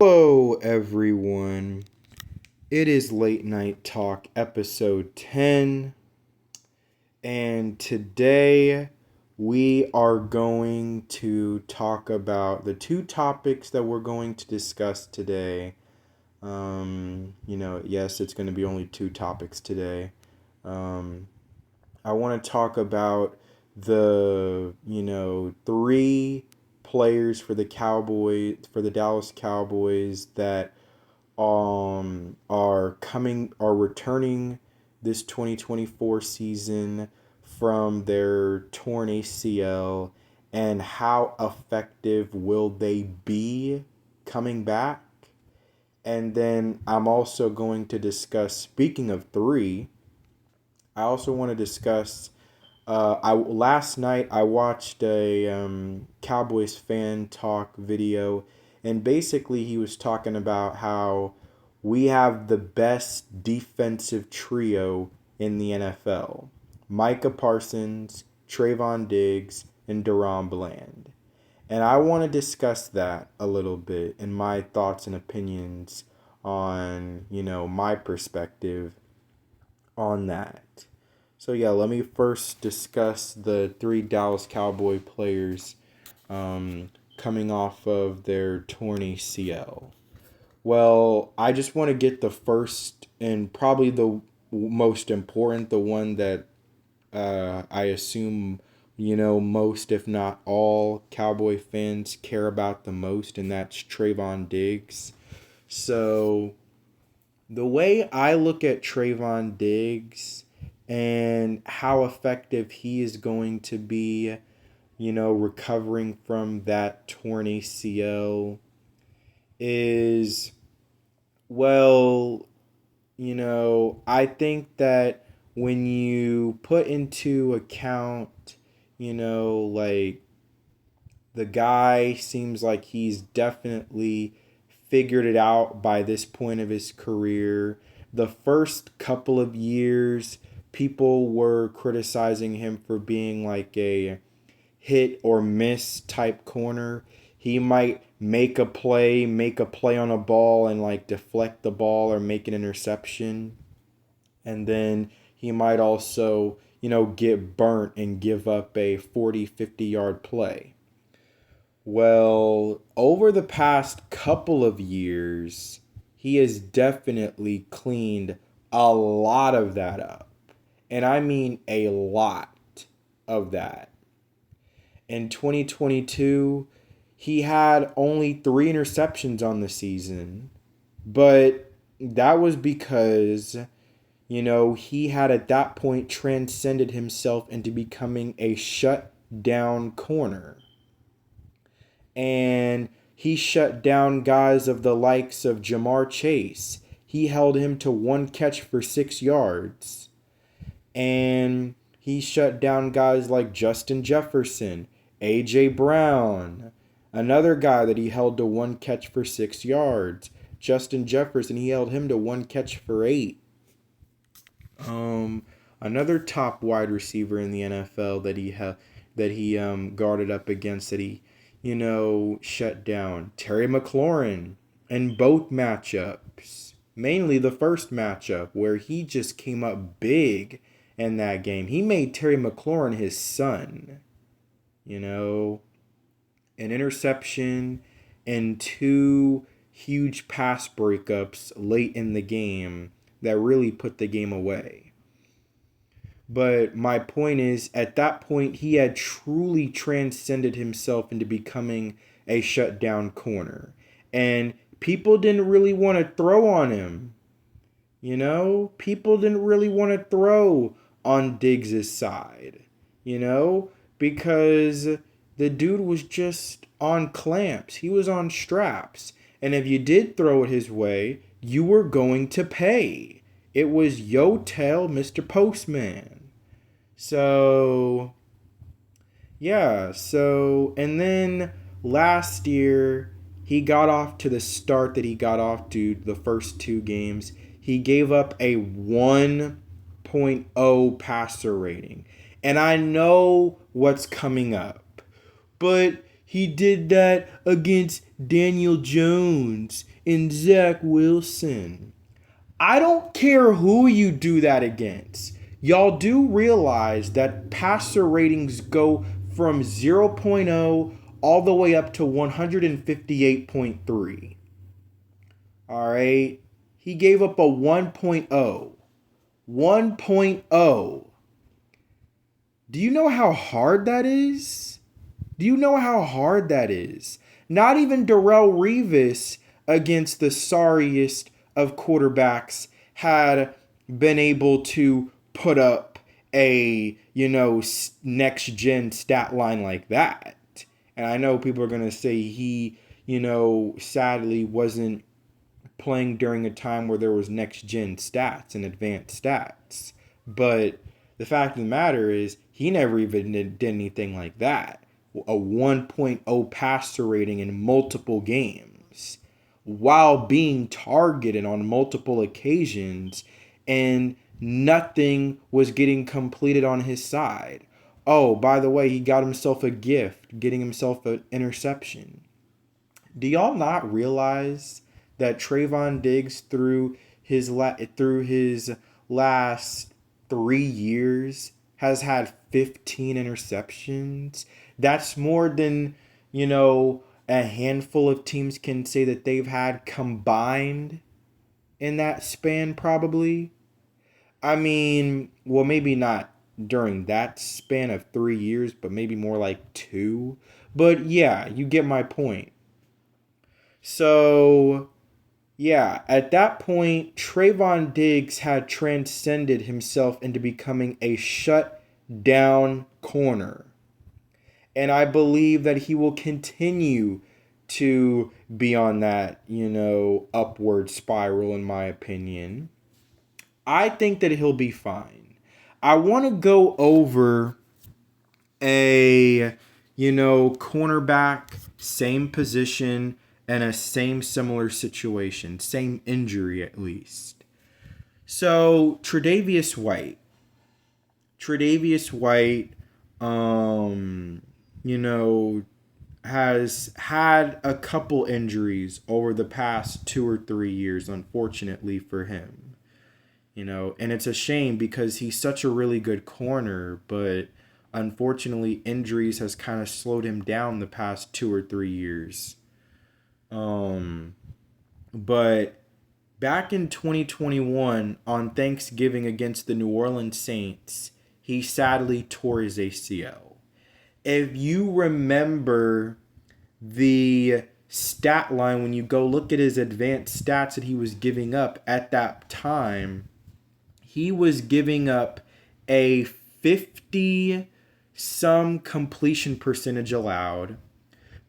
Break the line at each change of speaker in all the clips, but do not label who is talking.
Hello, everyone. It is Late Night Talk, episode 10. And today we are going to talk about the two topics that we're going to discuss today. Yes, it's going to be only two topics today. I want to talk about three players for the Dallas Cowboys that are returning this 2024 season from their torn ACL, and how effective will they be coming back. And then I'm also going to discuss, speaking of three, I also want to discuss I last night I watched a Cowboys fan talk video, and basically he was talking about how we have the best defensive trio in the NFL: Micah Parsons, Trayvon Diggs, and Deron Bland. And I want to discuss that a little bit and my thoughts and opinions on my perspective on that. So yeah, let me first discuss the three Dallas Cowboy players coming off of their torn ACL. Well, I just want to get the first and probably the most important, the one that I assume most, if not all, Cowboy fans care about the most, and that's Trayvon Diggs. So the way I look at Trayvon Diggs and how effective he is going to be, recovering from that torn ACL is, well, I think that when you put into account, like the guy seems like he's definitely figured it out by this point of his career. The first couple of years, people were criticizing him for being like a hit or miss type corner. He might make a play on a ball and like deflect the ball or make an interception. And then he might also, get burnt and give up a 40, 50-yard play. Well, over the past couple of years, he has definitely cleaned a lot of that up. And I mean a lot of that. In 2022, he had only 3 interceptions on the season, but that was because, he had at that point transcended himself into becoming a shutdown corner. And he shut down guys of the likes of Jamar Chase. He held him to one catch for 6 yards. And he shut down guys like Justin Jefferson, A.J. Brown, another guy that he held to one catch for 6 yards. Justin Jefferson, he held him to one catch for 8. Another top wide receiver in the NFL that he guarded up against, that he shut down, Terry McLaurin, in both matchups. Mainly the first matchup where he just came up big in that game. He made Terry McLaurin his son. An interception and two huge pass breakups late in the game that really put the game away. But my point is, at that point, he had truly transcended himself into becoming a shutdown corner. And people didn't really want to throw on him. People didn't really want to throw on Diggs' side. Because the dude was just on clamps. He was on straps. And if you did throw it his way, you were going to pay. It was yo tell Mr. Postman. So, yeah. And then last year, he got off to the start that he got off to the first 2 games. He gave up a 1.0 passer rating. And I know what's coming up. But He did that against Daniel Jones and Zach Wilson. I don't care who you do that against. Y'all do realize that passer ratings go from 0.0 all the way up to 158.3. All right. He gave up a 1.0. 1.0. Do you know how hard that is? Do you know how hard that is? Not even Darrelle Revis, against the sorriest of quarterbacks, had been able to put up a, next gen stat line like that. And I know people are going to say he, sadly wasn't playing during a time where there was next gen stats and advanced stats. But the fact of the matter is, he never even did anything like that. A 1.0 passer rating in multiple games while being targeted on multiple occasions, and nothing was getting completed on his side. Oh, by the way, he got himself a gift, getting himself an interception. Do y'all not realize that Trayvon Diggs through his last 3 years has had 15 interceptions? That's more than, a handful of teams can say that they've had combined in that span, probably. I mean, well, maybe not during that span of 3 years, but maybe more like two. But yeah, you get my point. So, yeah, at that point, Trayvon Diggs had transcended himself into becoming a shut down corner. And I believe that he will continue to be on that, upward spiral, in my opinion. I think that he'll be fine. I want to go over a, cornerback, same position, and a same similar situation, same injury at least. So, Tre'Davious White. Tre'Davious White, has had a couple injuries over the past 2 or 3 years, unfortunately for him. And it's a shame because he's such a really good corner, but unfortunately injuries has kind of slowed him down the past 2 or 3 years. But back in 2021 on Thanksgiving against the New Orleans Saints, he sadly tore his ACL. If you remember the stat line, when you go look at his advanced stats that he was giving up at that time, he was giving up a 50 some completion percentage allowed,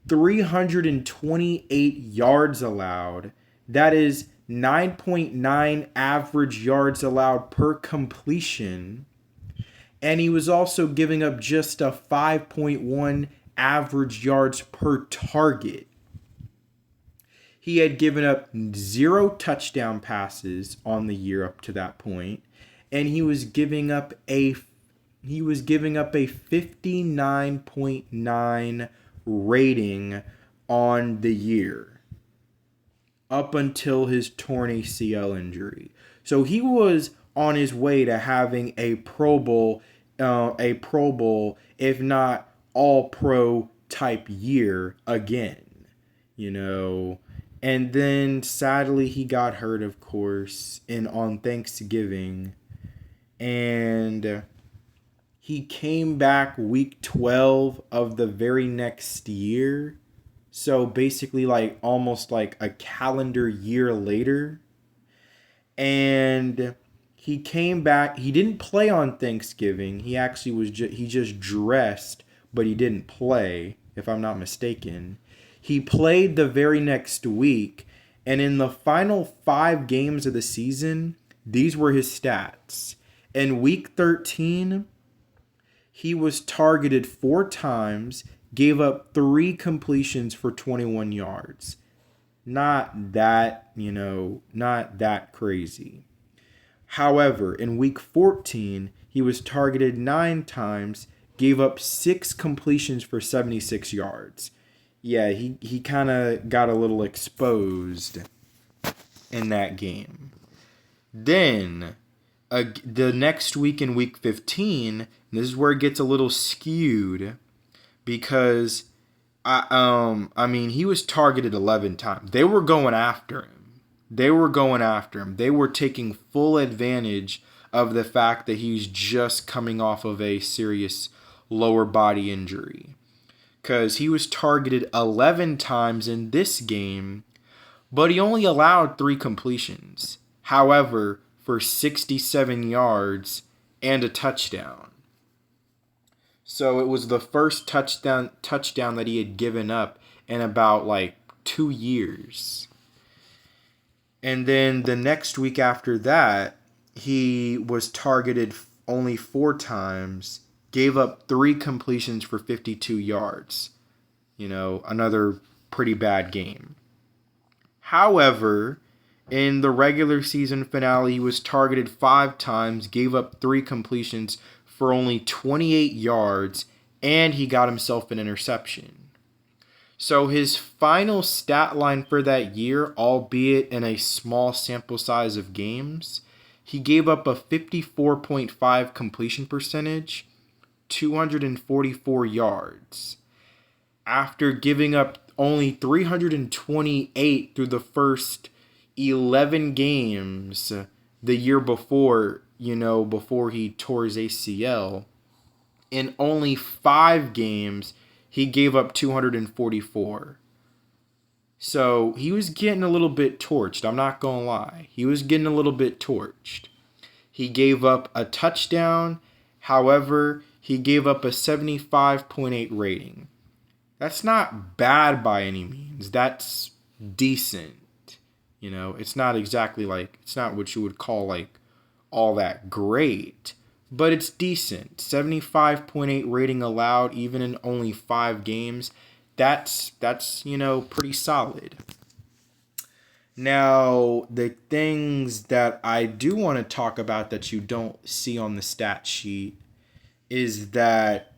328 yards allowed. That is 9.9 average yards allowed per completion. And he was also giving up just a 5.1 average yards per target. He had given up 0 touchdown passes on the year up to that point, and he was giving up a 59.9 rating on the year up until his torn ACL injury. So he was on his way to having a Pro Bowl, if not all pro type year again, And then sadly he got hurt, of course, on Thanksgiving, and he came back week 12 of the very next year. So basically almost like a calendar year later. And he came back. He didn't play on Thanksgiving. He actually he just dressed, but he didn't play, if I'm not mistaken. He played the very next week, and in the final 5 games of the season, these were his stats. In week 13, he was targeted 4 times, gave up 3 completions for 21 yards. Not that, not that crazy. However, in week 14, he was targeted 9 times, gave up 6 completions for 76 yards. Yeah, he kind of got a little exposed in that game. Then the next week in week 15, this is where it gets a little skewed because I mean he was targeted 11 times. They were going after him. They were going after him. They were taking full advantage of the fact that he's just coming off of a serious lower body injury. Because he was targeted 11 times in this game, but he only allowed 3 completions. However, for 67 yards and a touchdown. So it was the first touchdown that he had given up in about like 2 years. And then the next week after that, he was targeted only 4 times, gave up 3 completions for 52 yards. You know, another pretty bad game. However, in the regular season finale, he was targeted 5 times, gave up 3 completions for only 28 yards, and he got himself an interception. So his final stat line for that year, albeit in a small sample size of games, he gave up a 54.5 completion percentage, 244 yards. After giving up only 328 through the first 11 games the year before, before he tore his ACL, in only 5 games, he gave up 244. So he was getting a little bit torched. I'm not going to lie. He was getting a little bit torched. He gave up a touchdown. However, he gave up a 75.8 rating. That's not bad by any means. That's decent. It's not exactly like, it's not what you would call like all that great, but it's decent. 75.8 rating allowed even in only 5 games. That's pretty solid. Now, the things that I do want to talk about that you don't see on the stat sheet is that,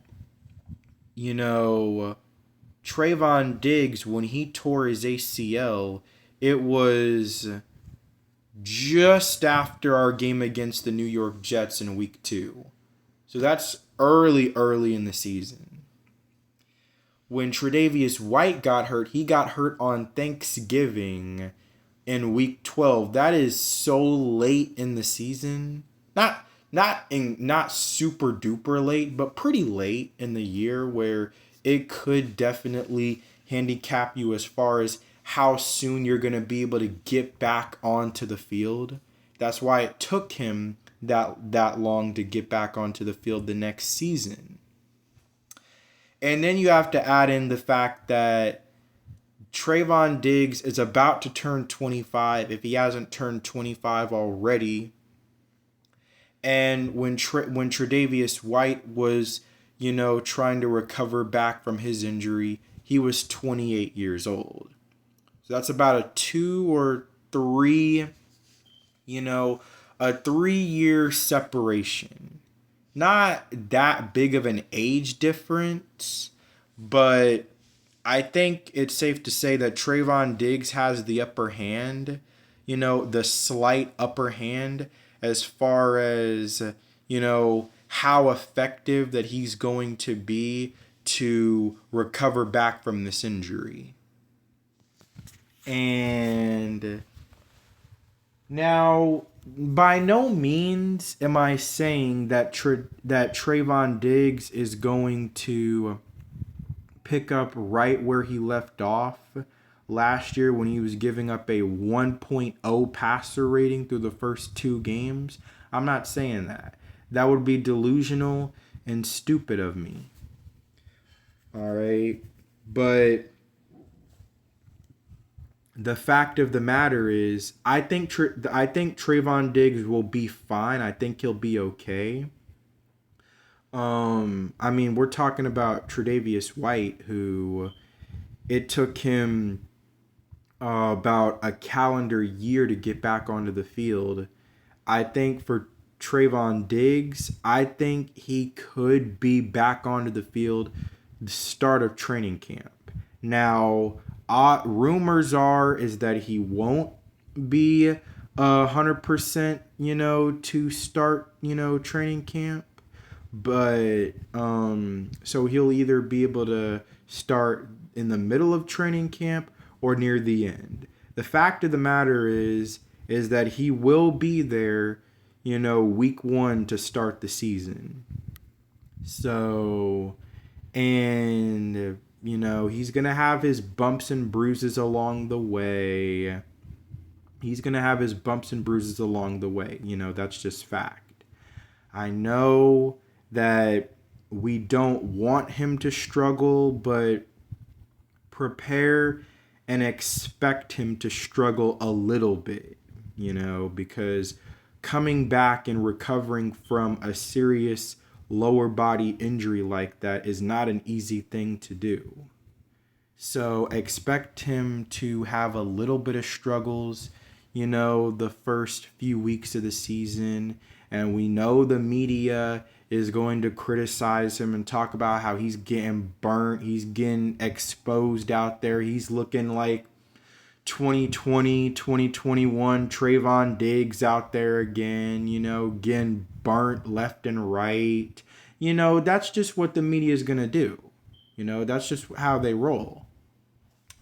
Trayvon Diggs, when he tore his ACL, it was just after our game against the New York Jets in week 2. So that's early in the season. When Tre'Davious White got hurt, he got hurt on Thanksgiving in week 12. That is so late in the season. Not super duper late, but pretty late in the year where it could definitely handicap you as far as how soon you're going to be able to get back onto the field. That's why it took him that long to get back onto the field the next season. And then you have to add in the fact that Trayvon Diggs is about to turn 25 if he hasn't turned 25 already. And when Tre'Davious White was, trying to recover back from his injury, he was 28 years old. So that's about a 2 or 3, a 3-year separation. Not that big of an age difference, but I think it's safe to say that Trayvon Diggs has the upper hand, the slight upper hand as far as, how effective that he's going to be to recover back from this injury. And now, by no means am I saying that that Trayvon Diggs is going to pick up right where he left off last year when he was giving up a 1.0 passer rating through the first 2 games. I'm not saying that. That would be delusional and stupid of me. All right. But the fact of the matter is, I think Trayvon Diggs will be fine. I think he'll be okay. I mean, we're talking about Tre'Davious White, who it took him about a calendar year to get back onto the field. I think for Trayvon Diggs, I think he could be back onto the field the start of training camp. Now, rumors are is that he won't be 100%, to start, training camp. But so he'll either be able to start in the middle of training camp or near the end. The fact of the matter is that he will be there, week 1 to start the season. So, and he's going to have his bumps and bruises along the way. He's going to have his bumps and bruises along the way. That's just fact. I know that we don't want him to struggle, but prepare and expect him to struggle a little bit, because coming back and recovering from a serious lower body injury like that is not an easy thing to do. So expect him to have a little bit of struggles, the first few weeks of the season. And we know the media is going to criticize him and talk about how he's getting burnt. He's getting exposed out there. He's looking like 2020, 2021 Trayvon Diggs out there again, getting burnt left and right. That's just what the media is going to do. That's just how they roll.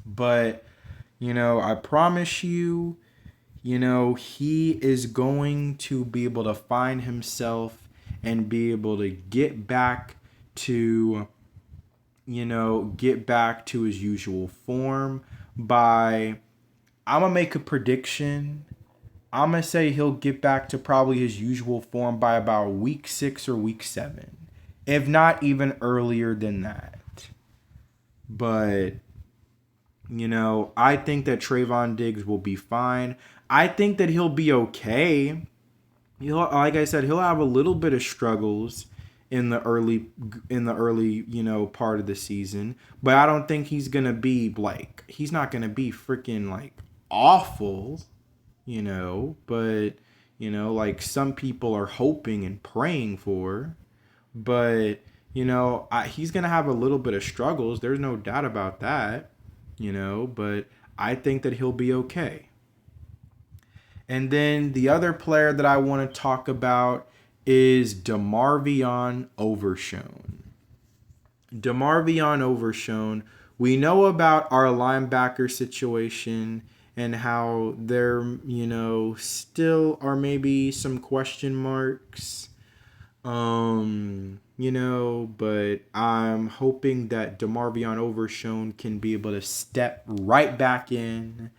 But, I promise you, he is going to be able to find himself and be able to get back to his usual form by, I'm going to make a prediction. I'm going to say he'll get back to probably his usual form by about week 6 or week 7, if not even earlier than that. But, I think that Trayvon Diggs will be fine. I think that he'll be okay. Like I said, he'll have a little bit of struggles in the early part of the season, but I don't think he's gonna be he's not gonna be freaking awful, but some people are hoping and praying for. But he's gonna have a little bit of struggles. There's no doubt about that, but I think that he'll be okay. And then the other player that I want to talk about is DeMarvion Overshown. DeMarvion Overshown, we know about our linebacker situation and how there, still are maybe some question marks. But I'm hoping that DeMarvion Overshown can be able to step right back in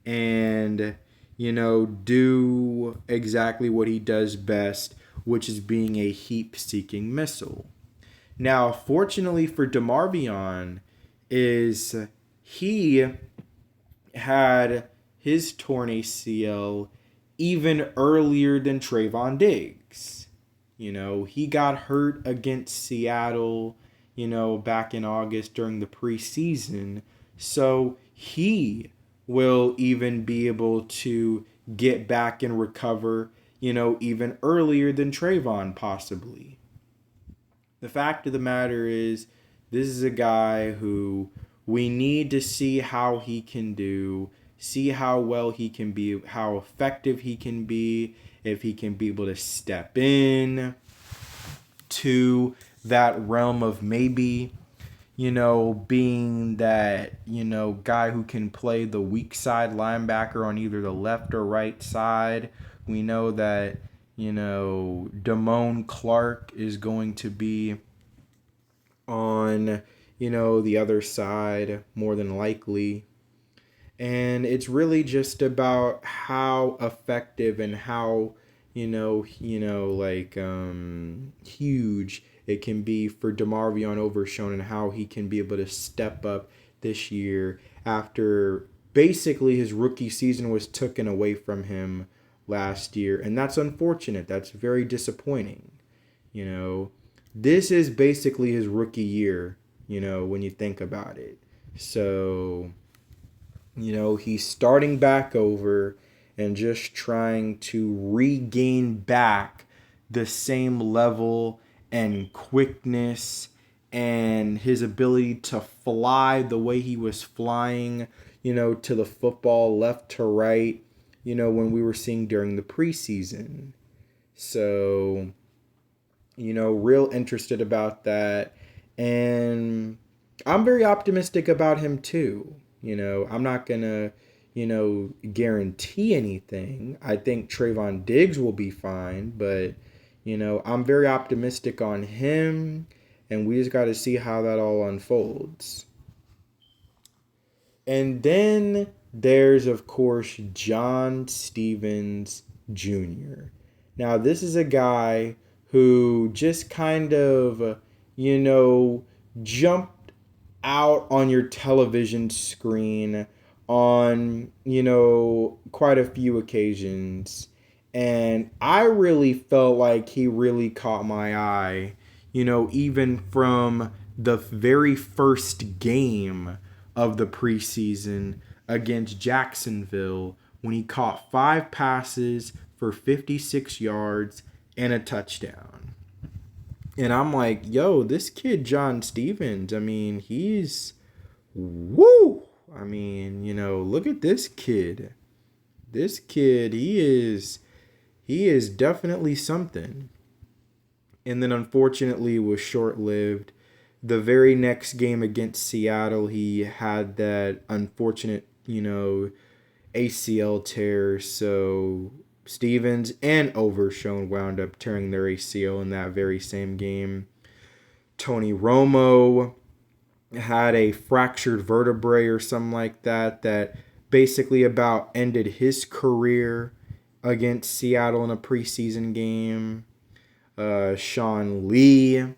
and, do exactly what he does best, which is being a heap-seeking missile. Now, fortunately for DeMarvion, is he had his torn ACL even earlier than Trayvon Diggs. He got hurt against Seattle, back in August during the preseason. So he will even be able to get back and recover, even earlier than Trayvon possibly. The fact of the matter is, this is a guy who we need to see how he can do, see how well he can be, how effective he can be, if he can be able to step in to that realm of maybe, being that, guy who can play the weak side linebacker on either the left or right side. We know that, Damone Clark is going to be on, the other side more than likely. And it's really just about how effective and how, huge it can be for DeMarvion Overshown and how he can be able to step up this year after basically his rookie season was taken away from him last year. And that's unfortunate. That's very disappointing. This is basically his rookie year, when you think about it. So, he's starting back over and just trying to regain back the same level and quickness and his ability to fly the way he was flying, to the football left to right, when we were seeing during the preseason. So, real interested about that. And I'm very optimistic about him too. I'm not going to, guarantee anything. I think Trayvon Diggs will be fine, but, I'm very optimistic on him. And we just got to see how that all unfolds. And then there's, of course, John Stevens Jr. Now, this is a guy who just kind of, jumped out on your television screen on, quite a few occasions. And I really felt like he really caught my eye, even from the very first game of the preseason against Jacksonville when he caught 5 passes for 56 yards and a touchdown. And I'm like, yo, this kid, John Stevens, I mean, he's woo. I mean, look at this kid. This kid, he is definitely something. And then unfortunately was short-lived. The very next game against Seattle, he had that unfortunate, ACL tear. So Stevens and Overshone wound up tearing their ACL in that very same game. Tony Romo had a fractured vertebrae or something like that basically about ended his career against Seattle in a preseason game. Sean Lee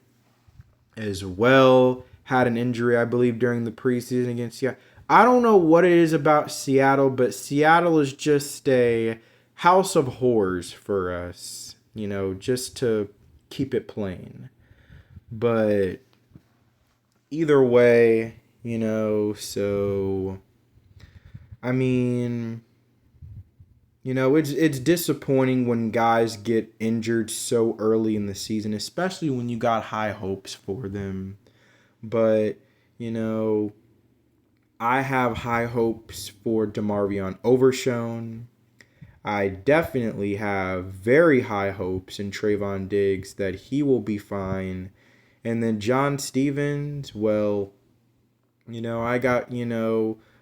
as well had an injury, I believe, during the preseason against Seattle. I don't know what it is about Seattle, but Seattle is just a house of horrors for us, just to keep it plain. But either way, so I mean, it's disappointing when guys get injured so early in the season, especially when you got high hopes for them. But, I have high hopes for DeMarvion Overshone. I definitely have very high hopes in Trayvon Diggs that he will be fine. And then John Stevens, well, I got,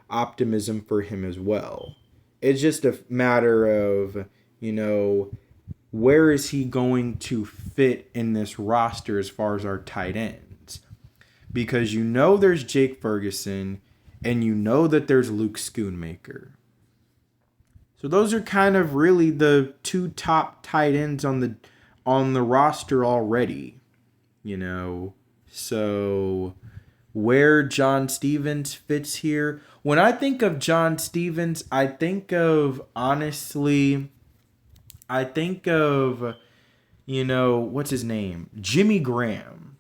optimism for him as well. It's just a matter of, where is he going to fit in this roster as far as our tight ends? Because there's Jake Ferguson and that there's Luke Schoonmaker. So those are kind of really the 2 top tight ends on the roster already, So where John Stevens fits here. When I think of John Stevens, I think of, what's his name? Jimmy Graham.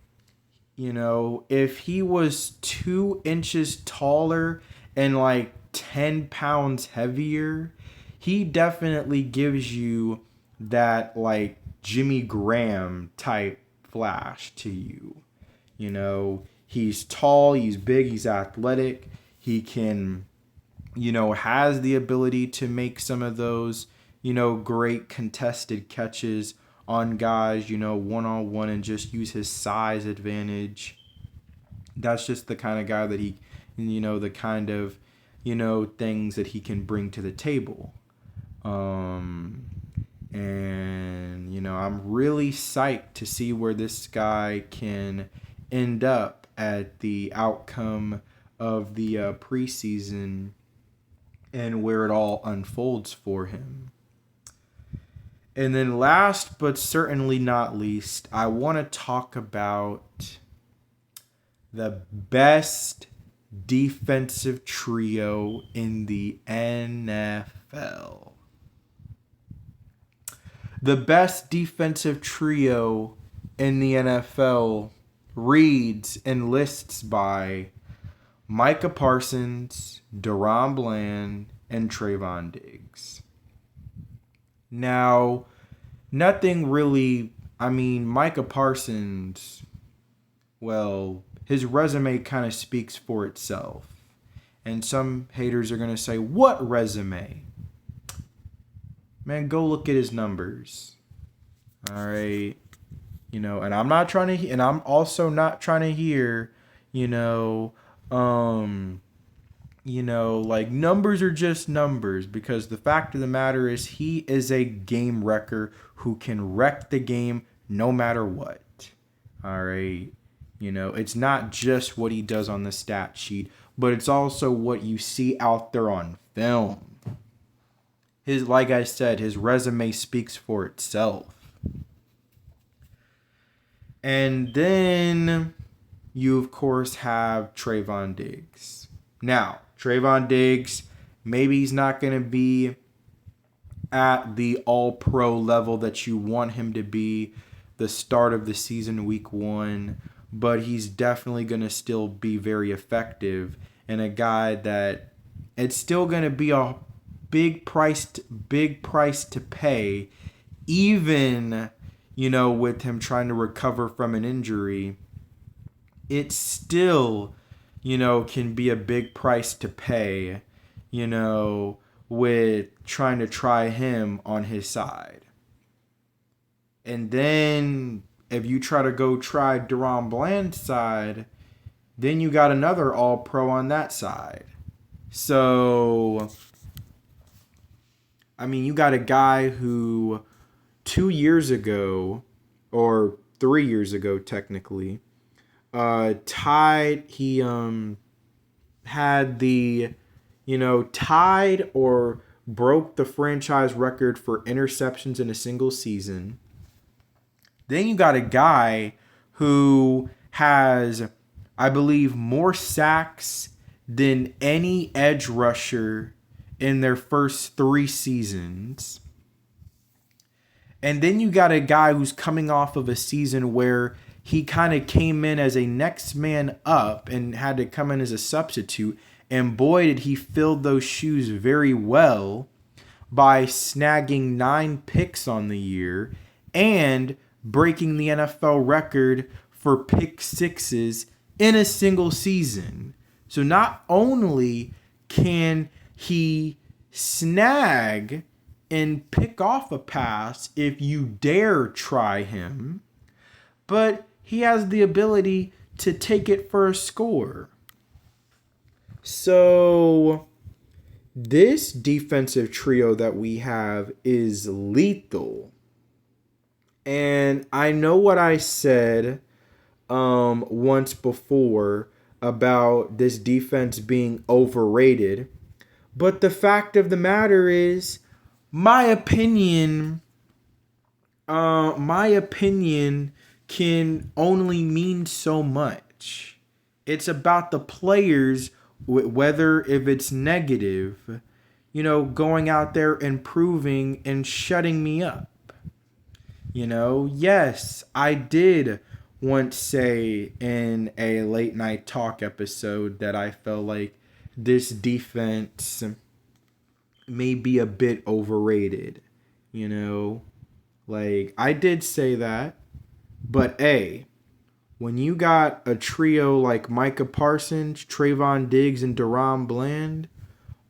If he was 2 inches taller and like 10 pounds heavier, he definitely gives you that like Jimmy Graham type flash to you. He's tall, he's big, he's athletic. He can, has the ability to make some of those, great contested catches on guys, one-on-one and just use his size advantage. That's just the kind of guy that he, the kind of, things that he can bring to the table. And, I'm really psyched to see where this guy can end up at the outcome of the preseason and where it all unfolds for him. And then last but certainly not least, I want to talk about the best defensive trio in the NFL. The best defensive trio in the NFL reads and lists by Micah Parsons, DaRon Bland, and Trayvon Diggs. Now, nothing really, Micah Parsons, well, his resume kind of speaks for itself. And some haters are going to say, what resume? Man, go look at his numbers. All right. And I'm not trying to, and I'm also not trying to hear, you know, like numbers are just numbers, because the fact of the matter is he is a game wrecker who can wreck the game no matter what. All right. It's not just what he does on the stat sheet, but it's also what you see out there on film. Like I said, his resume speaks for itself. And then you, of course, have Trayvon Diggs. Now, Trayvon Diggs, maybe he's not going to be at the all-pro level that you want him to be the start of the season, week 1, but he's definitely going to still be very effective, and a guy that it's still going to be a big price to pay, even, with him trying to recover from an injury. It still, can be a big price to pay, with trying to try him on his side. And then if you try to go try DaRon Bland's side, then you got another all-pro on that side. So, I mean, you got a guy who 2 years ago, or 3 years ago technically, he had the, tied or broke the franchise record for interceptions in a single season. Then you got a guy who has, I believe, more sacks than any edge rusher in their first 3 seasons. And then you got a guy who's coming off of a season where he kind of came in as a next man up and had to come in as a substitute. And boy, did he fill those shoes very well by snagging 9 picks on the year and breaking the NFL record for pick sixes in a single season. So not only can he snag and pick off a pass if you dare try him, but he has the ability to take it for a score. So this defensive trio that we have is lethal. And I know what I said once before about this defense being overrated, but the fact of the matter is, my opinion can only mean so much. It's about the players, whether if it's negative, going out there and proving and shutting me up. Yes, I did once say in a late night talk episode that I felt like this defense may be a bit overrated. Like, I did say that, but when you got a trio like Micah Parsons, Trayvon Diggs, and DaRon Bland,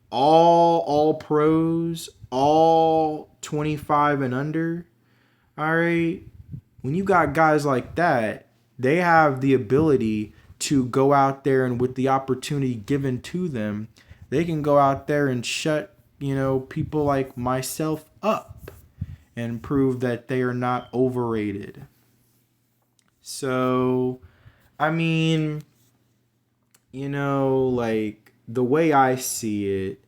all pros, all 25 and under, all right, when you got guys like that, they have the ability to go out there and with the opportunity given to them, they can go out there and shut, people like myself up and prove that they are not overrated. So, I mean, like the way I see it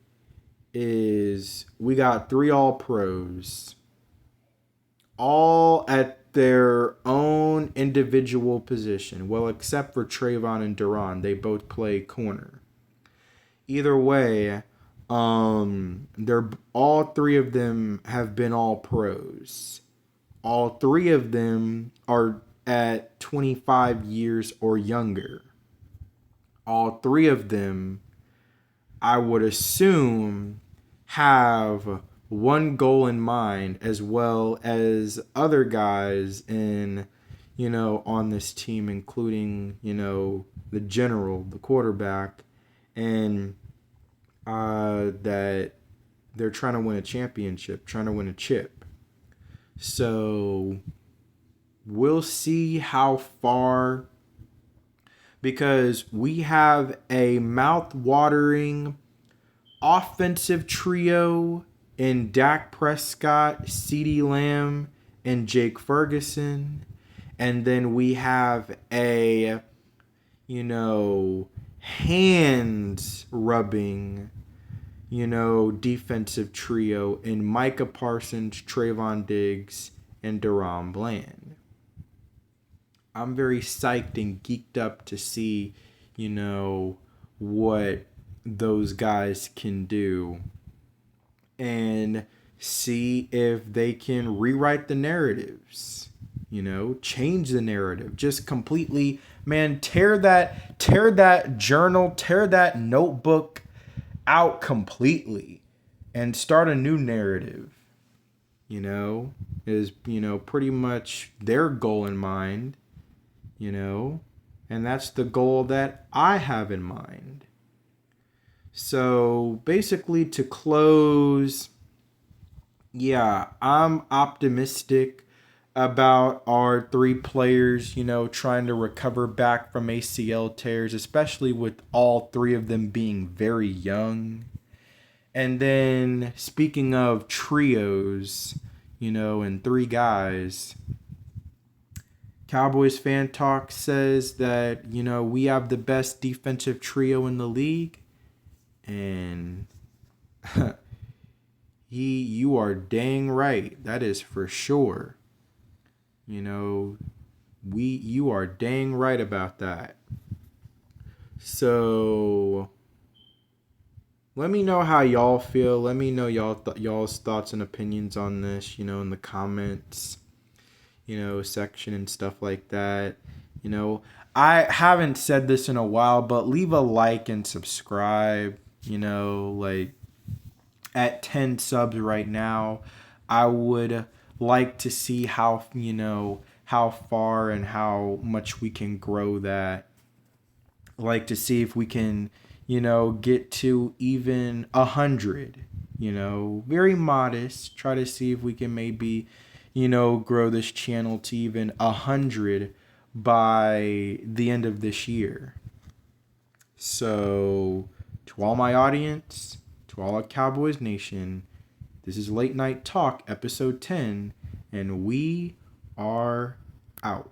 is we got 3 all pros, all at their own individual position. Well, except for Trayvon and DaRon, they both play corner. Either way, they're all 3 of them have been all pros. All 3 of them are at 25 years or younger. All 3 of them, I would assume, have one goal in mind, as well as other guys in, on this team, including, the general, the quarterback, and that they're trying to win a championship, trying to win a chip. So we'll see how far, because we have a mouth-watering offensive trio in Dak Prescott, CeeDee Lamb, and Jake Ferguson. And then we have a, hands-rubbing, defensive trio in Micah Parsons, Trayvon Diggs, and Deron Bland. I'm very psyched and geeked up to see, what those guys can do and see if they can rewrite the narratives, change the narrative, just completely, man, tear that journal, tear that notebook out completely and start a new narrative, is, pretty much their goal in mind, and that's the goal that I have in mind. So basically, to close, yeah, I'm optimistic about our three players, trying to recover back from ACL tears, especially with all three of them being very young. And then speaking of trios, and three guys, Cowboys Fan Talk says that, we have the best defensive trio in the league. And you are dang right. That is for sure. You are dang right about that. So let me know how y'all feel. Let me know y'all's thoughts and opinions on this, in the comments, section and stuff like that. I haven't said this in a while, but leave a like and subscribe. At 10 subs right now, I would like to see how far and how much we can grow that. Like to see if we can, get to even 100, very modest. Try to see if we can maybe, grow this channel to even 100 by the end of this year. So, to all my audience, to all of Cowboys Nation, this is Late Night Talk, episode 10, and we are out.